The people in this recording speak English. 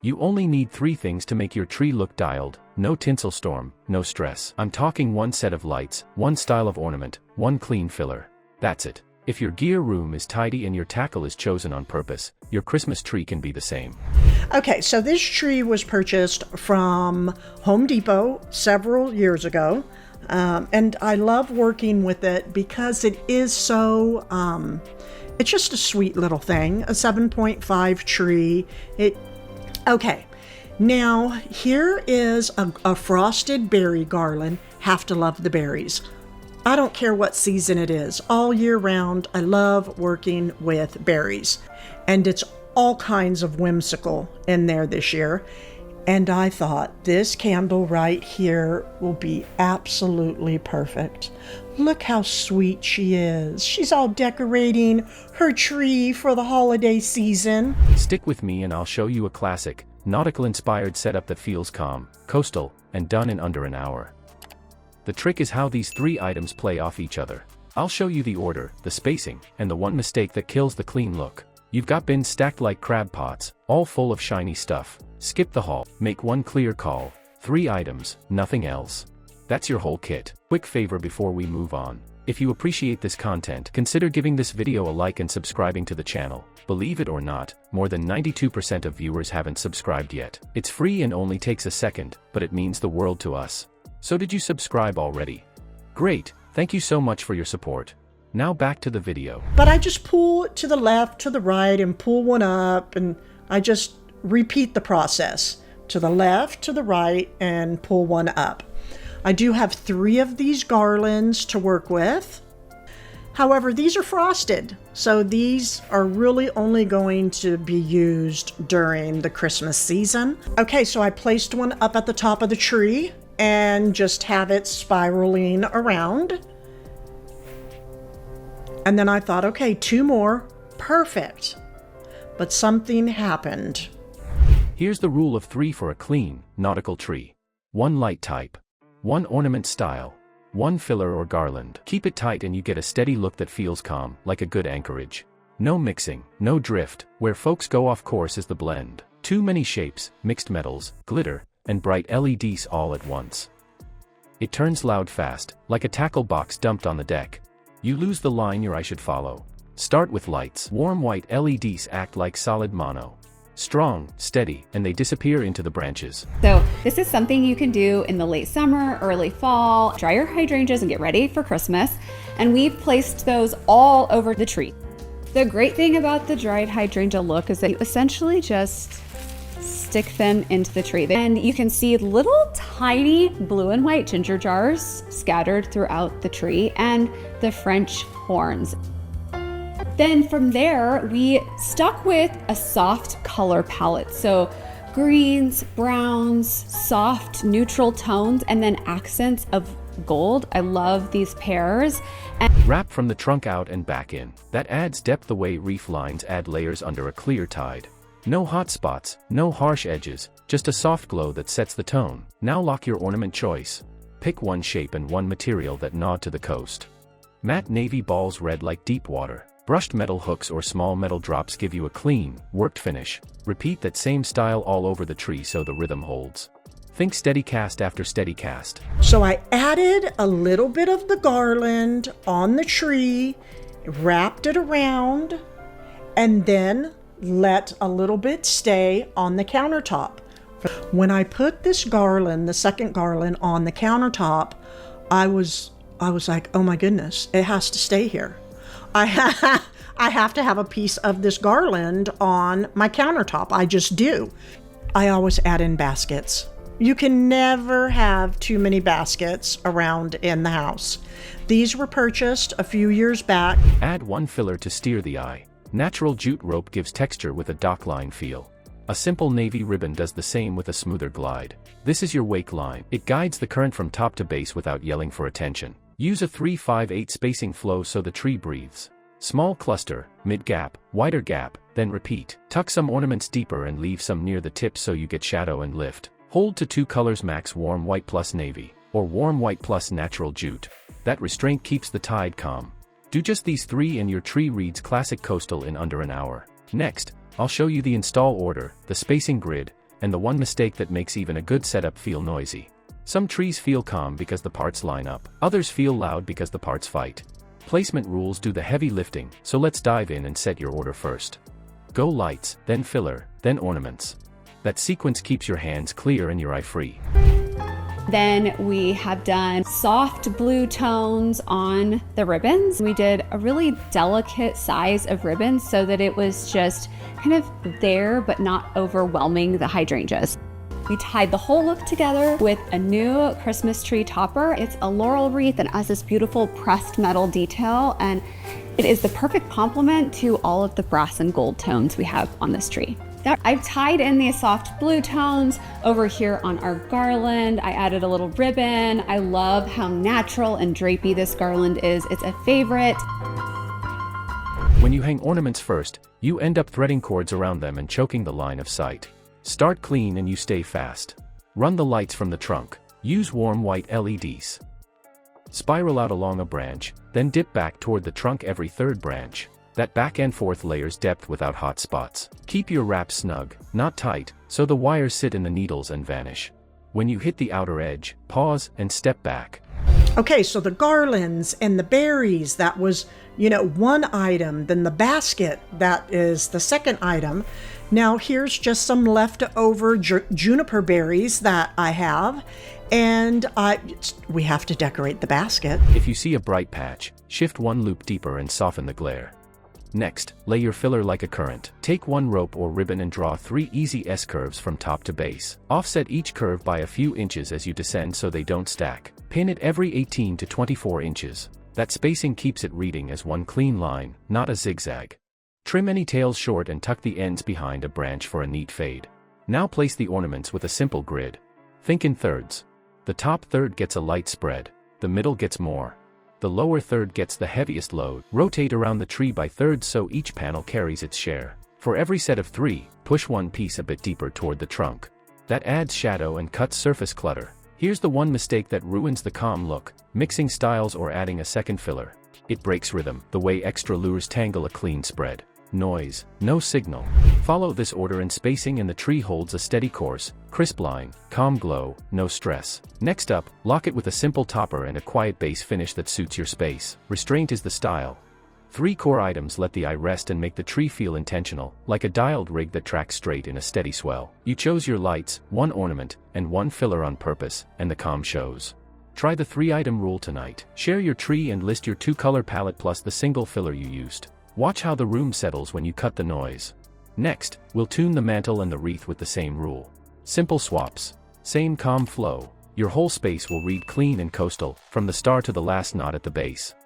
You only need 3 things to make your tree look dialed: no tinsel storm, no stress. I'm talking 1 set of lights, 1 style of ornament, 1 clean filler. That's it. If your gear room is tidy and your tackle is chosen on purpose, your Christmas tree can be the same. Okay, so this tree was purchased from Home Depot several years ago. And I love working with it because it is so, it's just a sweet little thing, a 7.5 tree. Okay, now here is a frosted berry garland. Have to love the berries. I don't care what season it is, all year round. I love working with berries, and it's all kinds of whimsical in there this year. And I thought this candle right here will be absolutely perfect. Look how sweet she is. She's all decorating her tree for the holiday season. Stick with me and I'll show you a classic, nautical-inspired setup that feels calm, coastal, and done in under an hour. The trick is how these 3 items play off each other. I'll show you the order, the spacing, and the one mistake that kills the clean look. You've got bins stacked like crab pots, all full of shiny stuff. Skip the haul, make 1 clear call, 3 items, nothing else. That's your whole kit. Quick favor before we move on. If you appreciate this content, consider giving this video a like and subscribing to the channel. Believe it or not, more than 92% of viewers haven't subscribed yet. It's free and only takes a second, but it means the world to us. So did you subscribe already? Great, thank you so much for your support. Now back to the video. But I just pull it to the left, to the right, and pull one up, and I just repeat the process. To the left, to the right, and pull one up. I do have 3 of these garlands to work with. However, these are frosted, so these are really only going to be used during the Christmas season. Okay, so I placed one up at the top of the tree and just have it spiraling around. And then I thought, okay, 2 more, perfect. But something happened. Here's the rule of 3 for a clean, nautical tree. 1 light type. 1 ornament style. 1 filler or garland. Keep it tight and you get a steady look that feels calm, like a good anchorage. No mixing, no drift. Where folks go off course is the blend. Too many shapes, mixed metals, glitter, and bright LEDs all at once. It turns loud fast, like a tackle box dumped on the deck. You lose the line your eye should follow. Start with lights. Warm white LEDs act like solid mono. Strong, steady, and they disappear into the branches. So this is something you can do in the late summer, early fall. Dry your hydrangeas and get ready for Christmas. And we've placed those all over the tree. The great thing about the dried hydrangea look is that you essentially just stick them into the tree. And you can see little tiny blue and white ginger jars scattered throughout the tree and the French horns. Then from there, we stuck with a soft color palette. So greens, browns, soft neutral tones, and then accents of gold. I love these pairs. And wrap from the trunk out and back in. That adds depth the way reef lines add layers under a clear tide. No hot spots, no harsh edges, just a soft glow that sets the tone. Now lock your ornament choice. Pick 1 shape and 1 material that nod to the coast. Matte navy balls red like deep water. Brushed metal hooks or small metal drops give you a clean, worked finish. Repeat that same style all over the tree so the rhythm holds. Think steady cast after steady cast. So I added a little bit of the garland on the tree, wrapped it around, and then let a little bit stay on the countertop. When I put this garland, the second garland, on the countertop, I was like, oh my goodness, it has to stay here. I have to have a piece of this garland on my countertop. I just do. I always add in baskets. You can never have too many baskets around in the house. These were purchased a few years back. Add 1 filler to steer the eye. Natural jute rope gives texture with a dockline feel. A simple navy ribbon does the same with a smoother glide. This is your wake line. It guides the current from top to base without yelling for attention. Use a 3-5-8 spacing flow so the tree breathes. Small cluster, mid-gap, wider gap, then repeat. Tuck some ornaments deeper and leave some near the tip so you get shadow and lift. Hold to 2 colors max: warm white plus navy, or warm white plus natural jute. That restraint keeps the tide calm. Do just these 3 and your tree reads classic coastal in under an hour. Next, I'll show you the install order, the spacing grid, and the one mistake that makes even a good setup feel noisy. Some trees feel calm because the parts line up, others feel loud because the parts fight. Placement rules do the heavy lifting, so let's dive in and set your order first. Go lights, then filler, then ornaments. That sequence keeps your hands clear and your eye free. Then we have done soft blue tones on the ribbons. We did a really delicate size of ribbons so that it was just kind of there but not overwhelming the hydrangeas. We tied the whole look together with a new Christmas tree topper. It's a laurel wreath and has this beautiful pressed metal detail, and it is the perfect complement to all of the brass and gold tones we have on this tree. I've tied in these soft blue tones over here on our garland. I added a little ribbon. I love how natural and drapey this garland is. It's a favorite. When you hang ornaments first, you end up threading cords around them and choking the line of sight. Start clean and you stay fast. Run the lights from the trunk. Use warm white LEDs. Spiral out along a branch, then dip back toward the trunk every third branch. That back and forth layers depth without hot spots. Keep your wrap snug, not tight, so the wires sit in the needles and vanish. When you hit the outer edge, pause and step back. Okay, so the garlands and the berries, that was, one item. Then the basket, that is the second item. Now here's just some leftover juniper berries that I have. And we have to decorate the basket. If you see a bright patch, shift one loop deeper and soften the glare. Next, lay your filler like a currant. Take one rope or ribbon and draw 3 easy S-curves from top to base. Offset each curve by a few inches as you descend so they don't stack. Pin it every 18 to 24 inches. That spacing keeps it reading as one clean line, not a zigzag. Trim any tails short and tuck the ends behind a branch for a neat fade. Now place the ornaments with a simple grid. Think in thirds. The top third gets a light spread. The middle gets more. The lower third gets the heaviest load. Rotate around the tree by thirds so each panel carries its share. For every set of 3, push one piece a bit deeper toward the trunk. That adds shadow and cuts surface clutter. Here's the one mistake that ruins the calm look: mixing styles or adding a second filler. It breaks rhythm, the way extra lures tangle a clean spread. Noise, no signal. Follow this order and spacing and the tree holds a steady course, crisp line, calm glow, no stress. Next up, lock it with a simple topper and a quiet base finish that suits your space. Restraint is the style. 3 core items let the eye rest and make the tree feel intentional, like a dialed rig that tracks straight in a steady swell. You chose your lights, 1 ornament, and 1 filler on purpose, and the calm shows. Try the 3-item rule tonight. Share your tree and list your 2-color palette plus the single filler you used. Watch how the room settles when you cut the noise. Next, we'll tune the mantle and the wreath with the same rule. Simple swaps. Same calm flow. Your whole space will read clean and coastal, from the star to the last knot at the base.